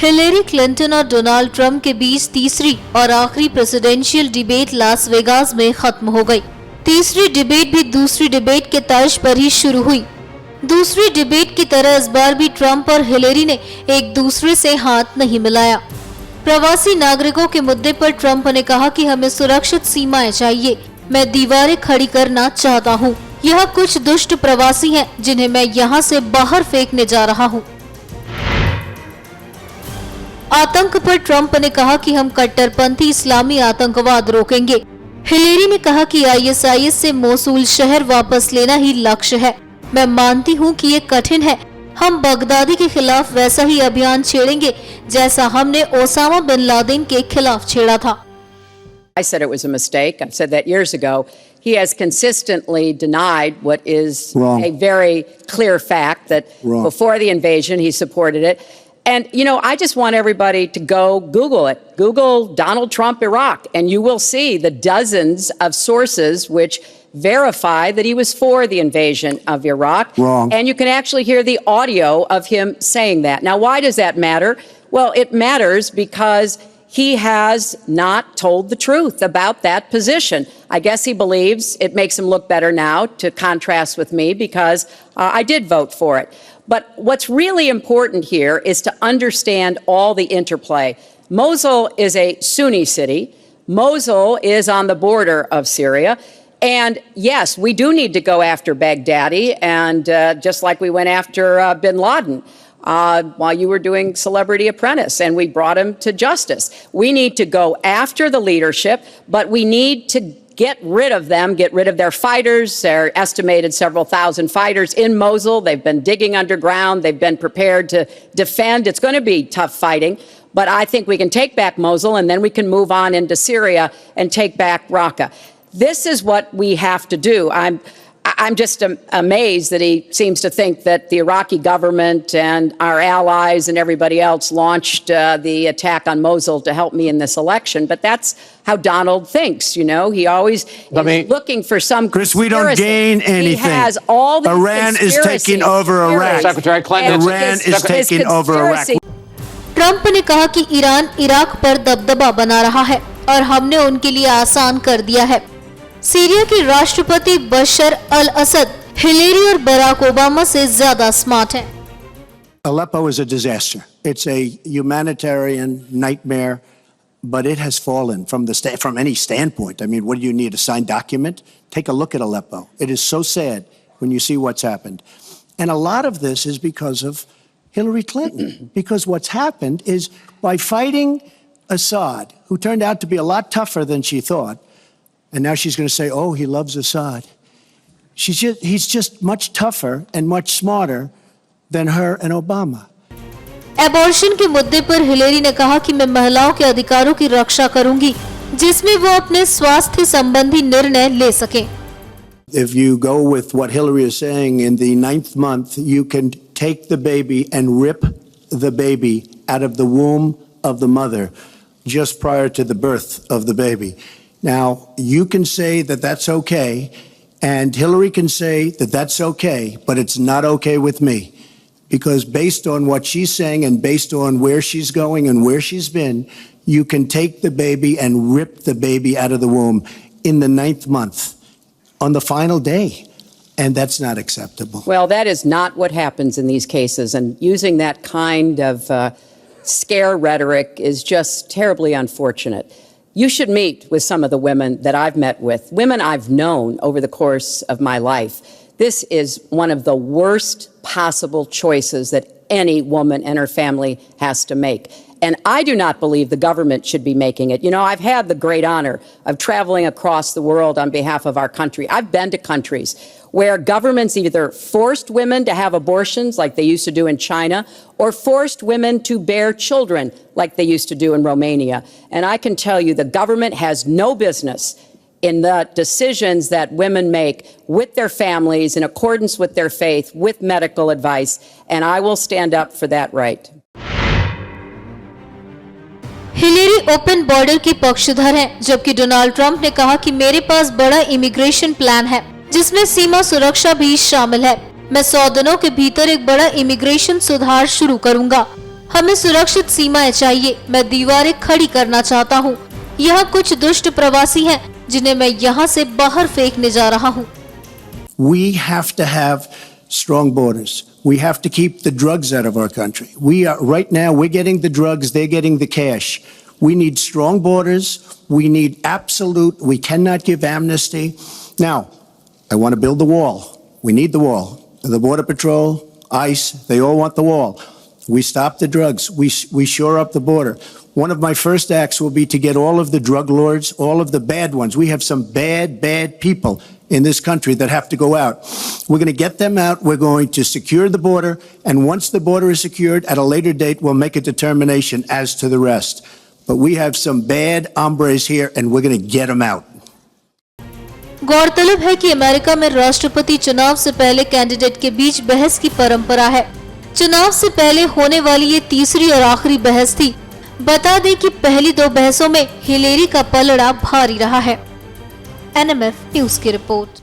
Hillary Clinton और Donald Trump के बीच तीसरी और आखिरी प्रेसिडेंशियल डिबेट लास वेगास में खत्म हो गई। तीसरी डिबेट भी दूसरी डिबेट के तर्ज पर ही शुरू हुई। दूसरी डिबेट की तरह इस बार भी ट्रंप और हिलेरी ने एक दूसरे से हाथ नहीं मिलाया। प्रवासी नागरिकों के मुद्दे पर ट्रंप ने कहा कि हमें सुरक्षित सीमाएं चाहिए, मैं दीवारें खड़ी करना चाहता हूँ। यह कुछ दुष्ट प्रवासी हैं जिन्हें मैं यहाँ से बाहर फेंकने जा रहा हूँ। आतंक पर ट्रंप ने कहा कि हम कट्टरपंथी इस्लामी आतंकवाद रोकेंगे। हिलेरी ने कहा कि ISIS से मोसूल शहर वापस लेना ही लक्ष्य है। मैं मानती हूँ कि ये कठिन है। हम बगदादी के खिलाफ वैसा ही अभियान छेड़ेंगे जैसा हमने ओसामा बिन लादेन के खिलाफ छेड़ा था। I said it was a mistake. I said that years ago. He has consistently denied what is a very clear fact that before the invasion he supported it. And, you know, I just want everybody to go Google it. Google Donald Trump Iraq, and you will see the dozens of sources which verify that he was for the invasion of Iraq. And you can actually hear the audio of him saying that. Now, why does that matter? Well, it matters because he has not told the truth about that position. I guess he believes it makes him look better now to contrast with me because I did vote for it. But what's really important here is to understand all the interplay. Mosul is a Sunni city. Mosul is on the border of Syria. And yes, we do need to go after Baghdadi, and just like we went after bin Laden while you were doing Celebrity Apprentice, and we brought him to justice. We need to go after the leadership, but we need to get rid of them, get rid of their fighters. They're estimated several thousand fighters in Mosul. They've been digging underground. They've been prepared to defend. It's going to be tough fighting, but I think we can take back Mosul, and then we can move on into Syria and take back Raqqa. This is what we have to do. I'm just amazed that he seems to think that the Iraqi government and our allies and everybody else launched the attack on Mosul to help me in this election. But that's how Donald thinks, you know. He always is looking for some Chris, we don't gain anything. He has all these Iran is taking over Iraq. Secretary Clinton. Iran is taking over Iraq. Trump ने कहा कि Iran Iraq पर दबदबा बना रहा है और हमने उनके लिए आसान कर दिया है। सीरिया के राष्ट्रपति बशर अल असद हिलेरी और बराक ओबामा से ज्यादा स्मार्ट हैं। Aleppo is a disaster. It's a humanitarian nightmare, but it has fallen from any standpoint. I mean, what do you need, a signed document? Take a look at Aleppo. It is so sad when you see what's happened. And a lot of this is because of Hillary Clinton, because what's happened is by fighting Assad, who turned out to be a lot tougher than she thought, and now she's going to say, oh, he loves Assad. He's just much tougher and much smarter than her and Obama. Abortion के मुद्दे पर Hillary ने कहा कि मैं महिलाओं के अधिकारों की रक्षा करूंगी, जिसमें वो अपने स्वास्थ्य संबंधी निर्णय ले सकें। If you go with what Hillary is saying, in the 9th month, you can take the baby and rip the baby out of the womb of the mother just prior to the birth of the baby. Now, you can say that that's okay, and Hillary can say that that's okay, but it's not okay with me. Because based on what she's saying and based on where she's going and where she's been, you can take the baby and rip the baby out of the womb in the 9th month on the final day. And that's not acceptable. Well, that is not what happens in these cases. And using that kind of scare rhetoric is just terribly unfortunate. You should meet with some of the women that I've met with, women I've known over the course of my life. This is one of the worst possible choices that any woman and her family has to make. And I do not believe the government should be making it. You know, I've had the great honor of traveling across the world on behalf of our country. I've been to countries where governments either forced women to have abortions like they used to do in China, or forced women to bear children like they used to do in Romania. And I can tell you the government has no business in the decisions that women make with their families in accordance with their faith, with medical advice, and I will stand up for that right. Hillary open border की पक्षधर हैं, जबकि Donald Trump ने कहा कि मेरे पास बड़ा immigration plan है जिसमें सीमा सुरक्षा भी शामिल है। मैं 100 दिनों के भीतर एक बड़ा इमिग्रेशन सुधार शुरू करूंगा। हमें सुरक्षित सीमाएं चाहिए। मैं दीवारें खड़ी करना चाहता हूँ। यहाँ कुछ दुष्ट प्रवासी हैं जिन्हें मैं यहाँ से बाहर फेंकने जा रहा हूँ। We have to have strong borders. We have to keep the drugs out of our country. Right now, we're getting the drugs, they're getting the cash. We need strong borders. We need we cannot give amnesty. Now, I want to build the wall. We need the wall. The Border Patrol, ICE, they all want the wall. We stop the drugs. We shore up the border. One of my first acts will be to get all of the drug lords, all of the bad ones. We have some bad people in this country that have to go out. We're going to get them out. We're going to secure the border. And once the border is secured, at a later date, we'll make a determination as to the rest. But we have some bad hombres here, and we're going to get them out. गौरतलब है कि America में राष्ट्रपति चुनाव से पहले candidate के बीच बहस की परंपरा है। चुनाव से पहले होने वाली ये तीसरी और आखिरी बहस थी। बता दें कि पहली 2 बहसों में हिलेरी का पलड़ा भारी रहा है। NMF न्यूज की रिपोर्ट।